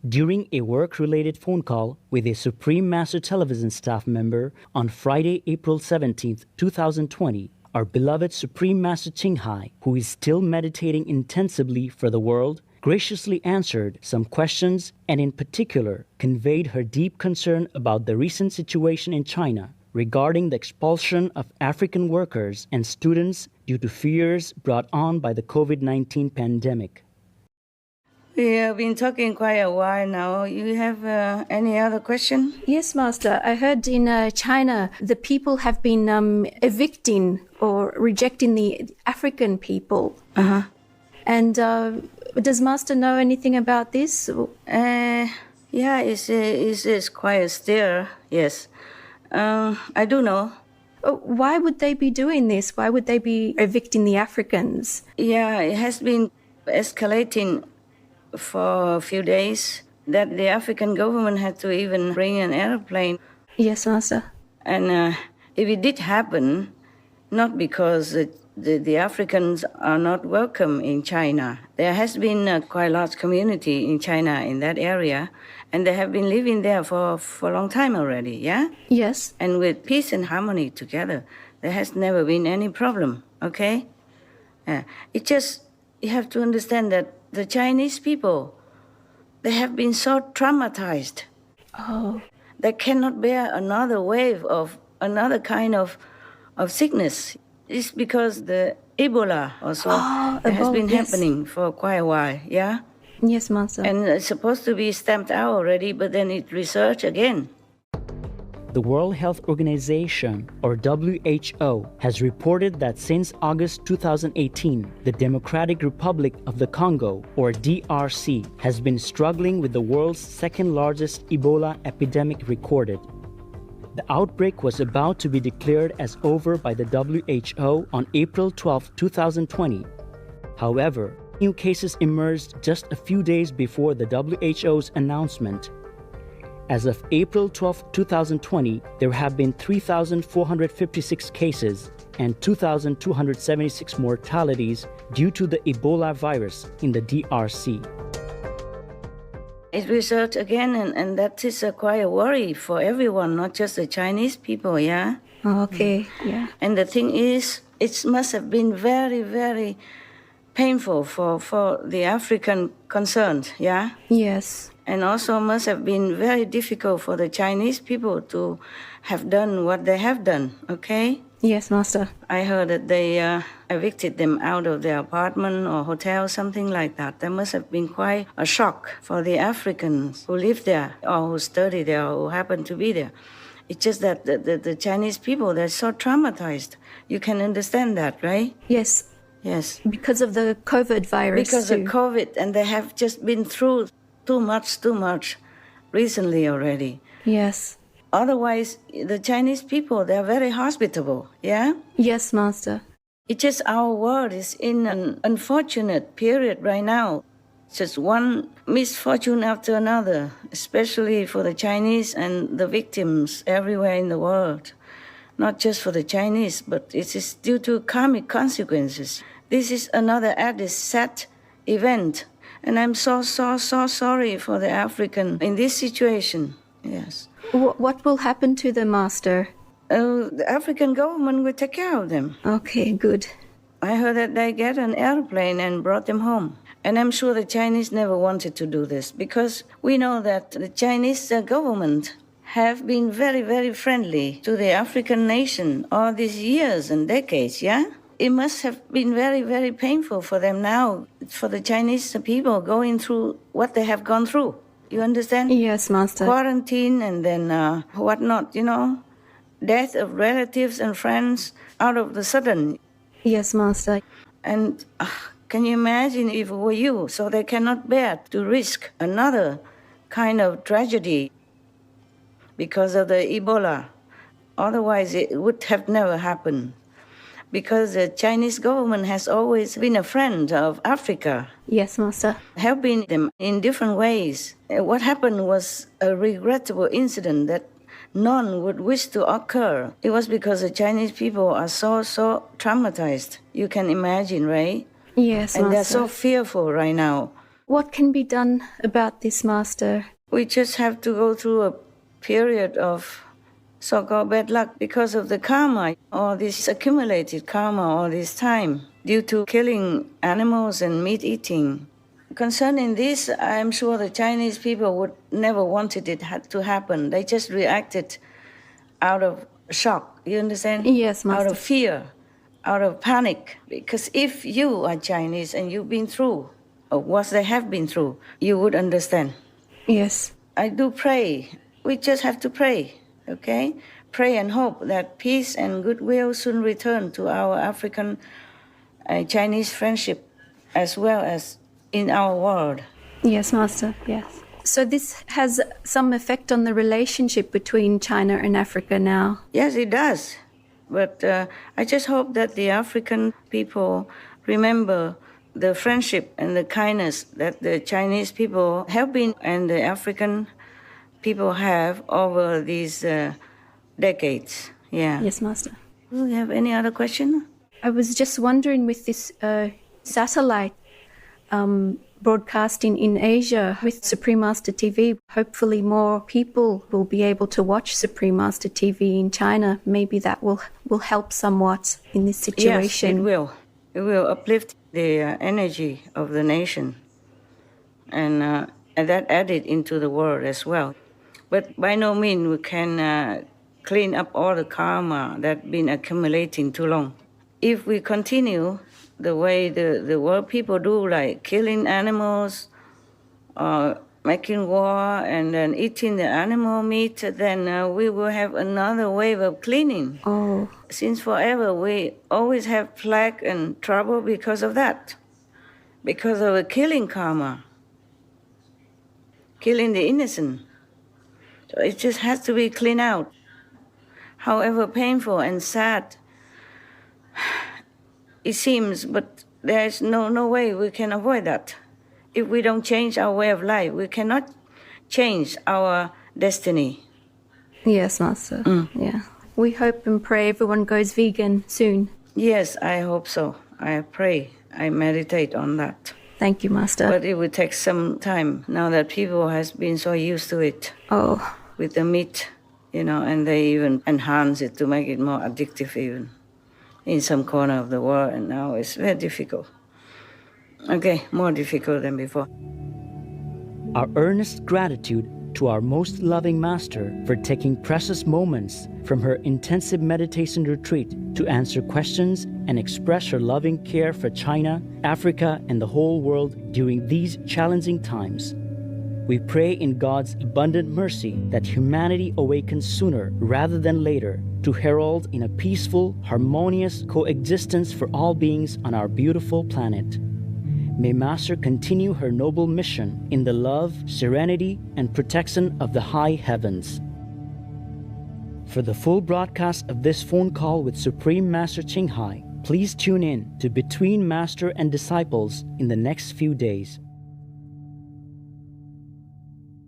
During a work-related phone call with a Supreme Master Television staff member on Friday, April 17, 2020, our beloved Supreme Master清海, who is still meditating intensively for the world, graciously answered some questions and in particular conveyed her deep concern about the recent situation in China regarding the expulsion of African workers and students due to fears brought on by the COVID-19 pandemic. We have been talking quite a while now. You have any other question? Yes, Master. I heard in China the people have been evicting or rejecting the African people. Uh-huh. And does Master know anything about this? Yeah, it's quite still, yes. I do know. Why would they be doing this? Why would they be evicting the Africans? Yeah, it has been escalating for a few days that the African government had to even bring an airplane. Yes, Master. And if it did happen, not because the Africans are not welcome in China. There has been a quite large community in China in that area, and they have been living there for a long time already, yeah? Yes. And with peace and harmony together, there has never been any problem, okay? You have to understand that the Chinese people, they have been so traumatized. Oh. They cannot bear another wave of another kind of sickness. It's because the Ebola also has been happening for quite a while, yeah? Yes, Master. And it's supposed to be stamped out already, but then it resurged again. The World Health Organization, or WHO, has reported that since August 2018, the Democratic Republic of the Congo, or DRC, has been struggling with the world's second-largest Ebola epidemic recorded. The outbreak was about to be declared as over by the WHO on April 12, 2020. However, new cases emerged just a few days before the WHO's announcement. As of April 12, 2020, there have been 3,456 cases and 2,276 mortalities due to the Ebola virus in the DRC. It resurged again, and that is quite a worry for everyone, not just the Chinese people, yeah? Okay, yeah. And the thing is, it must have been very, very painful for the African concerned, yeah? Yes. And also must have been very difficult for the Chinese people to have done what they have done, okay? Yes, Master. I heard that they evicted them out of their apartment or hotel, something like that. That must have been quite a shock for the Africans who live there or who study there or who happen to be there. It's just that the Chinese people, they're so traumatized. You can understand that, right? Yes. Yes. Because of the COVID virus. Because of COVID, and they have just been through too much recently already. Yes. Otherwise, the Chinese people, they're very hospitable, yeah? Yes, Master. It's just our world is in an unfortunate period right now. Just one misfortune after another, especially for the Chinese and the victims everywhere in the world. Not just for the Chinese, but it is due to karmic consequences. This is another added sad event. And I'm so sorry for the African in this situation. Yes. What will happen to the Master? The African government will take care of them. Okay, good. I heard that they get an airplane and brought them home. And I'm sure the Chinese never wanted to do this because we know that the Chinese government have been very, very friendly to the African nation all these years and decades, yeah? It must have been very, very painful for them now, for the Chinese people going through what they have gone through. You understand? Yes, Master. Quarantine and then whatnot, you know, death of relatives and friends out of the sudden. Yes, Master. And can you imagine if it were you? So they cannot bear to risk another kind of tragedy because of the Ebola. Otherwise, it would have never happened. Because the Chinese government has always been a friend of Africa. Yes, Master. Helping them in different ways. What happened was a regrettable incident that none would wish to occur. It was because the Chinese people are so traumatized. You can imagine, right? Yes, and Master. they're so fearful right now. What can be done about this, Master? We just have to go through a period of so-called bad luck because of the karma, all this accumulated karma all this time due to killing animals and meat eating. Concerning this, I'm sure the Chinese people would never wanted it to happen. They just reacted out of shock, you understand? Yes, Master. Out of fear, out of panic. Because if you are Chinese and you've been through what they have been through, you would understand. Yes. I do pray. We just have to pray, okay? Pray and hope that peace and goodwill soon return to our African Chinese friendship as well as in our world. Yes, Master, yes. So this has some effect on the relationship between China and Africa now? Yes, it does. But I just hope that the African people remember the friendship and the kindness that the Chinese people have been and the African people have over these decades. Yeah. Yes, Master. Do you have any other question? I was just wondering with this satellite broadcasting in Asia with Supreme Master TV, hopefully more people will be able to watch Supreme Master TV in China. Maybe that will help somewhat in this situation. Yes, it will. It will uplift the energy of the nation and that added into the world as well. But by no means we can clean up all the karma that's been accumulating too long. If we continue the way the world people do, like killing animals, making war, and then eating the animal meat, then we will have another wave of cleaning. Oh. Since forever, we always have plague and trouble because of that, because of a killing karma, killing the innocent. So it just has to be cleaned out. However painful and sad it seems, but there's no way we can avoid that. If we don't change our way of life, we cannot change our destiny. Yes, Master. Yeah. We hope and pray everyone goes vegan soon. Yes, I hope so. I pray. I meditate on that. Thank you, Master. But it will take some time now that people has been so used to it. Oh. With the meat, and they even enhance it to make it more addictive even in some corner of the world, and now it's very difficult. Okay, more difficult than before. Our earnest gratitude to our most loving Master for taking precious moments from her intensive meditation retreat to answer questions and express her loving care for China, Africa, and the whole world during these challenging times. We pray in God's abundant mercy that humanity awakens sooner rather than later to herald in a peaceful, harmonious coexistence for all beings on our beautiful planet. May Master continue her noble mission in the love, serenity, and protection of the high heavens. For the full broadcast of this phone call with Supreme Master Ching Hai, please tune in to Between Master and Disciples in the next few days.